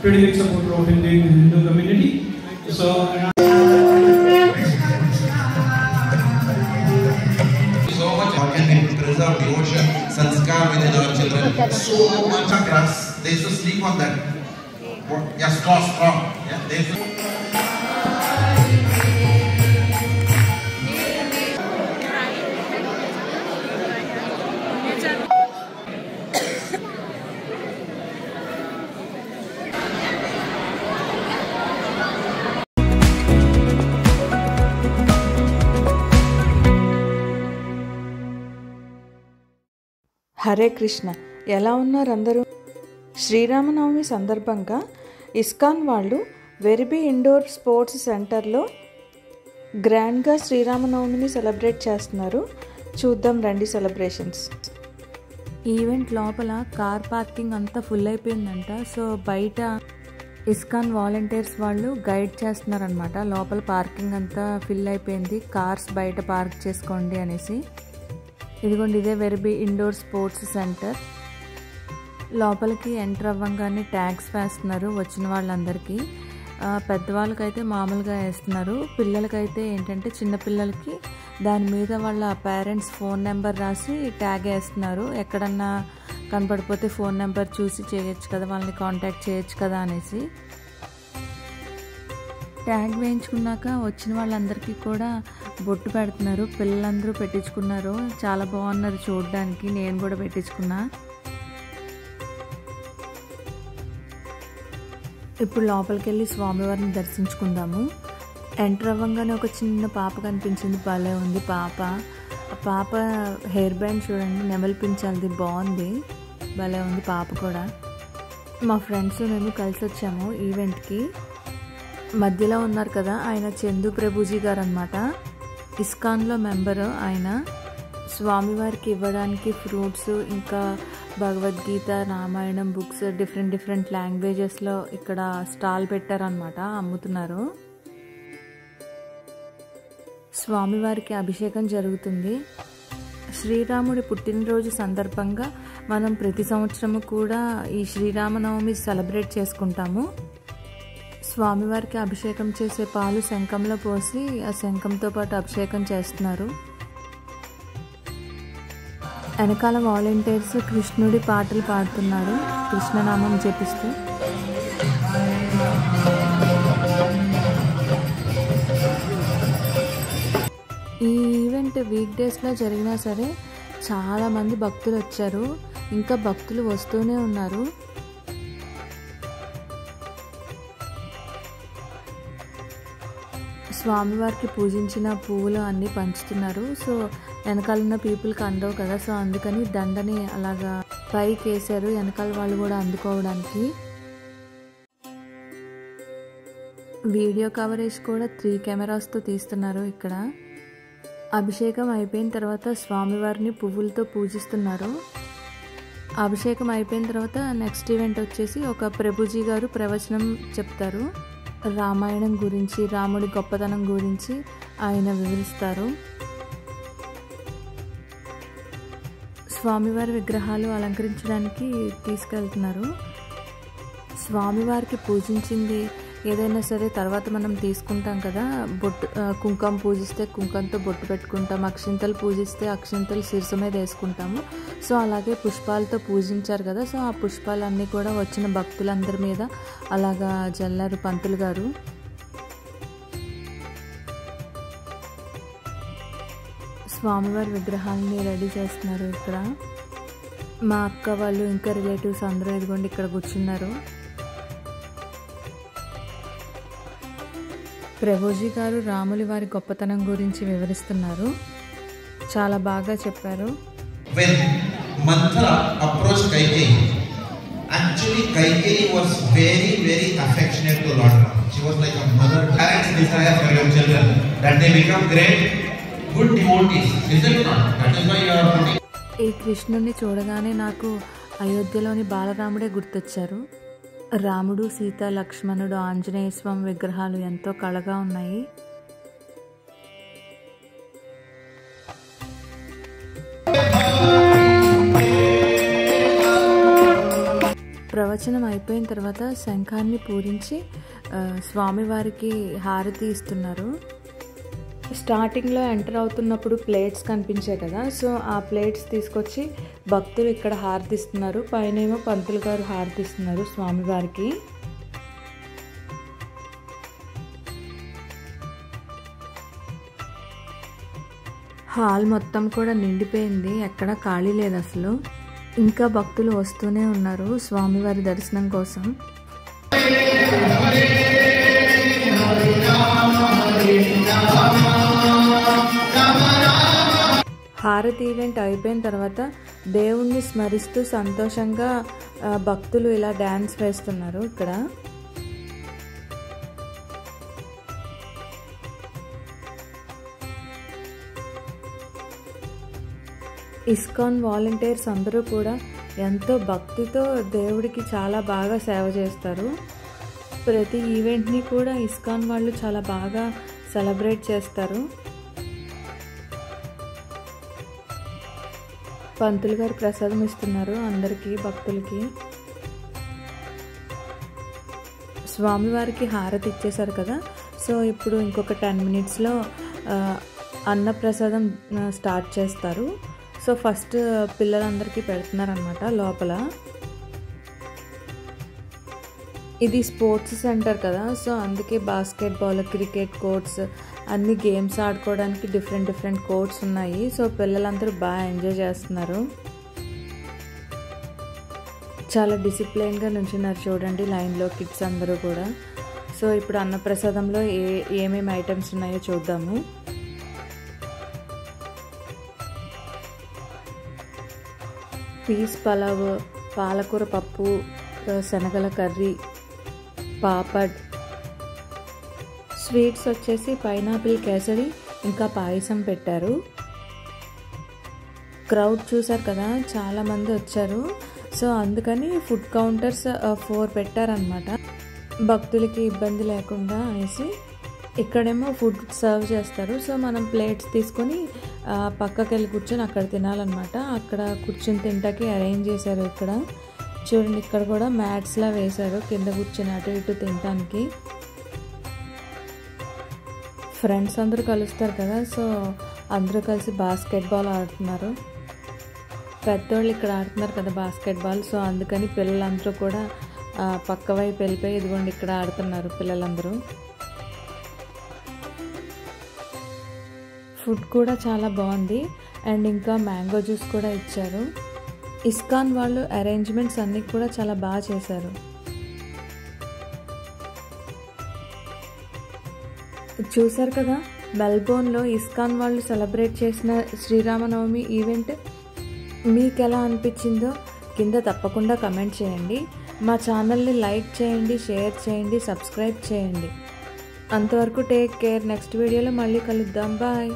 pretty big supporter of Hindu community. So much how can we preserve devotion, sanskar within our children. So much grass, they used to sleep on that. Yeah, straw. Yeah, they used to. Hare Krishna. ఎలా ఉన్నారు అందరూ? శ్రీరామనవమి సందర్భంగా ISKCON వాళ్ళు వెరిబి indoor sports సెంటర్లో గ్రాండ్గా శ్రీరామనవమిని celebrate చేస్తున్నారు. చూద్దాం రండి సెలబ్రేషన్స్. ఈవెంట్ లోపల కార్ పార్కింగ్ అంతా ఫుల్ అయిపోయిందంట. సో బయట ఇస్కాన్ వాలంటీర్స్ వాళ్ళు గైడ్ చేస్తున్నారనమాట. లోపల పార్కింగ్ అంతా ఫిల్ అయిపోయింది, కార్స్ బయట పార్క్ చేసుకోండి అనేసి. ఇదిగోండి, ఇదే వెరిబి ఇండోర్ స్పోర్ట్స్ సెంటర్. లోపలికి ఎంటర్ అవ్వగానే ట్యాగ్స్ వేస్తున్నారు వచ్చిన వాళ్ళందరికీ. పెద్దవాళ్ళకైతే మామూలుగా వేస్తున్నారు, పిల్లలకైతే ఏంటంటే చిన్నపిల్లలకి దాని మీద వాళ్ళ పేరెంట్స్ ఫోన్ నెంబర్ రాసి ట్యాగ్ వేస్తున్నారు. ఎక్కడన్నా కనపడిపోతే ఫోన్ నెంబర్ చూసి చేయొచ్చు కదా, వాళ్ళని కాంటాక్ట్ చేయొచ్చు కదా అనేసి. ట్యాగ్ వేయించుకున్నాక వచ్చిన వాళ్ళందరికీ కూడా బొట్టు పెడుతున్నారు. పిల్లలందరూ పెట్టించుకున్నారు, చాలా బాగున్నారు చూడడానికి. నేను కూడా పెట్టించుకున్నా. ఇప్పుడు లోపలికి వెళ్ళి స్వామివారిని దర్శించుకుందాము. ఎంటర్ అవ్వగానే ఒక చిన్న పాప కనిపించింది, భలే ఉంది పాప హెయిర్ బ్యాండ్ చూడండి, నెమలి పించాలిది, బాగుంది, భలే ఉంది పాప కూడా. మా ఫ్రెండ్స్ మేము కలిసి వచ్చాము ఈవెంట్కి. మధ్యలో ఉన్నారు కదా ఆయన చందు ప్రభుజీ గారు అనమాట, ఇస్కాన్లో మెంబరు ఆయన. స్వామివారికి ఇవ్వడానికి ఫ్రూట్స్, ఇంకా భగవద్గీత, రామాయణం బుక్స్ డిఫరెంట్ లాంగ్వేజెస్లో ఇక్కడ స్టాల్ పెట్టారనమాట, అమ్ముతున్నారు. స్వామివారికి అభిషేకం జరుగుతుంది. శ్రీరాముడి పుట్టినరోజు సందర్భంగా మనం ప్రతి సంవత్సరము కూడా ఈ శ్రీరామనవమి సెలబ్రేట్ చేసుకుంటాము. స్వామివారికి అభిషేకం చేసే పాలు శంఖంలో పోసి ఆ శంఖంతో పాటు అభిషేకం చేస్తున్నారు. వెనకాల వాలంటీర్స్ కృష్ణుడి పాటలు పాడుతున్నారు, కృష్ణనామం జపిస్తూ. ఈ ఈవెంట్ వీక్ డేస్లో జరిగినా సరే చాలామంది భక్తులు వచ్చారు, ఇంకా భక్తులు వస్తూనే ఉన్నారు. స్వామివారికి పూజించిన పువ్వులు అన్నీ పంచుతున్నారు. సో వెనకాల ఉన్న పీపుల్కి అందవు కదా, సో అందుకని దండని అలాగా పైకి వేశారు వెనకాల వాళ్ళు కూడా అందుకోవడానికి. వీడియో కవరేజ్ కూడా 3 కెమెరాస్తో తీస్తున్నారు ఇక్కడ. అభిషేకం అయిపోయిన తర్వాత స్వామివారిని పువ్వులతో పూజిస్తున్నారు. అభిషేకం అయిపోయిన తర్వాత నెక్స్ట్ ఈవెంట్ వచ్చేసి ఒక ప్రభుజీ గారు ప్రవచనం చెప్తారు. రామాయణం గురించి, రాముడి గొప్పతనం గురించి ఆయన వివరిస్తారు. స్వామివారి విగ్రహాలు అలంకరించడానికి తీసుకెళ్తున్నారు. స్వామివారికి పూజించింది ఏదైనా సరే తర్వాత మనం తీసుకుంటాం కదా, బొట్టు కుంకుమ పూజిస్తే కుంకంతో బొట్టు పెట్టుకుంటాం, అక్షింతలు పూజిస్తే అక్షింతలు శిరసు మీద వేసుకుంటాము. సో అలాగే పుష్పాలతో పూజించారు కదా, సో ఆ పుష్పాలన్నీ కూడా వచ్చిన భక్తులందరి మీద అలాగా జల్లారు పంతులు గారు. స్వామివారి విగ్రహాలని రెడీ చేస్తున్నారు ఇక్కడ. మా అక్క వాళ్ళు ఇంకా రిలేటివ్స్ అందరూ ఇదిగోండి ఇక్కడ కూర్చున్నారు. ప్రభుజీ గారు రాములి వారి గొప్పతనం గురించి వివరిస్తున్నారు, చాలా బాగా చెప్పారు. When Manthara approached Kaikeyi, actually Kaikeyi was very affectionate to Lord Rama. She was like a mother. Parents desire for your children that they become great, good devotees. Is it not? That is why you are putting. ఈ కృష్ణుని చూడగానే నాకు అయోధ్యలోని బాలరాముడే గుర్తొచ్చారు. రాముడు, సీత, లక్ష్మణుడు, ఆంజనేయ స్వామి విగ్రహాలు ఎంతో కళగా ఉన్నాయి. ప్రవచనం అయిపోయిన తర్వాత శంఖాన్ని పూరించి స్వామివారికి హారతి ఇస్తున్నారు. స్టార్టింగ్లో ఎంటర్ అవుతున్నప్పుడు ప్లేట్స్ కనిపించాయి కదా, సో ఆ ప్లేట్స్ తీసుకొచ్చి భక్తులు ఇక్కడ హారతిస్తున్నారు. పైనేమో పంతులు గారు హారతిస్తున్నారు స్వామివారికి. హాల్ మొత్తం కూడా నిండిపోయింది, ఎక్కడ ఖాళీ లేదు అసలు. ఇంకా భక్తులు వస్తూనే ఉన్నారు స్వామివారి దర్శనం కోసం. హారతి ఈవెంట్ అయిపోయిన తర్వాత దేవుణ్ణి స్మరిస్తూ సంతోషంగా భక్తులు ఇలా డ్యాన్స్ వేస్తున్నారు ఇక్కడ. ఇస్కాన్ వాలంటీర్స్ అందరూ కూడా ఎంతో భక్తితో దేవుడికి చాలా బాగా సేవ చేస్తారు. ప్రతి ఈవెంట్ని కూడా ఇస్కాన్ వాళ్ళు చాలా బాగా సెలబ్రేట్ చేస్తారు. పంతులు గారు ప్రసాదం ఇస్తున్నారు అందరికీ భక్తులకి. స్వామివారికి హారతి ఇచ్చేశారు కదా, సో ఇప్పుడు ఇంకొక 10 minutesలో అన్నప్రసాదం స్టార్ట్ చేస్తారు. సో ఫస్ట్ పిల్లలందరికీ పెడుతున్నారనమాట లోపల. ఇది స్పోర్ట్స్ సెంటర్ కదా, సో అందుకే బాస్కెట్బాల్, క్రికెట్ కోర్ట్స్, అన్ని గేమ్స్ ఆడుకోవడానికి డిఫరెంట్ కోర్ట్స్ ఉన్నాయి. సో పిల్లలందరూ బాగా ఎంజాయ్ చేస్తున్నారు. చాలా డిసిప్లైన్గా నుంచున్నారు చూడండి లైన్లో కిడ్స్ అందరూ కూడా. సో ఇప్పుడు అన్నప్రసాదంలో ఏమేమి ఐటమ్స్ ఉన్నాయో చూద్దాము. పీస్ పలావ్, పాలకూర పప్పు, శనగల కర్రీ, పాపడ్. స్వీట్స్ వచ్చేసి పైనాపిల్ కేసరి ఇంకా పాయసం పెట్టారు. క్రౌడ్ చూసారు కదా, చాలామంది వచ్చారు. సో అందుకని ఫుడ్ కౌంటర్స్ 4 పెట్టారనమాట, భక్తులకి ఇబ్బంది లేకుండా అనేసి. ఇక్కడేమో ఫుడ్ సర్వ్ చేస్తారు. సో మనం ప్లేట్స్ తీసుకొని పక్కకి వెళ్ళి కూర్చొని అక్కడ తినాలన్నమాట. అక్కడ కూర్చొని తింటాకి అరేంజ్ చేశారు. ఇక్కడ చూడండి, ఇక్కడ కూడా మ్యాట్స్లా వేశారు కింద కూర్చొని అటు ఇటు తినడానికి. ఫ్రెండ్స్ అందరూ కలుస్తారు కదా, సో అందరూ కలిసి బాస్కెట్బాల్ ఆడుతున్నారు. పెద్దోళ్ళు ఇక్కడ ఆడుతున్నారు కదా బాస్కెట్బాల్, సో అందుకని పిల్లలందరూ కూడా పక్క వైపు వెళ్ళిపోయి ఇదిగోండి ఇక్కడ ఆడుతున్నారు పిల్లలందరూ. ఫుడ్ కూడా చాలా బాగుంది అండ్ ఇంకా మ్యాంగో జ్యూస్ కూడా ఇచ్చారు. ఇస్కాన్ వాళ్ళు అరేంజ్మెంట్స్ అన్నీ కూడా చాలా బాగా చేశారు. చూసారు కదా, మెల్బోర్న్లో ఇస్కాన్ వాళ్ళు సెలబ్రేట్ చేసిన శ్రీరామనవమి ఈవెంట్ మీకు ఎలా అనిపించిందో కింద తప్పకుండా కమెంట్ చేయండి. మా ఛానల్ని లైక్ చేయండి, షేర్ చేయండి, సబ్స్క్రైబ్ చేయండి. అంతవరకు టేక్ కేర్. నెక్స్ట్ వీడియోలో మళ్ళీ కలుద్దాం. బాయ్.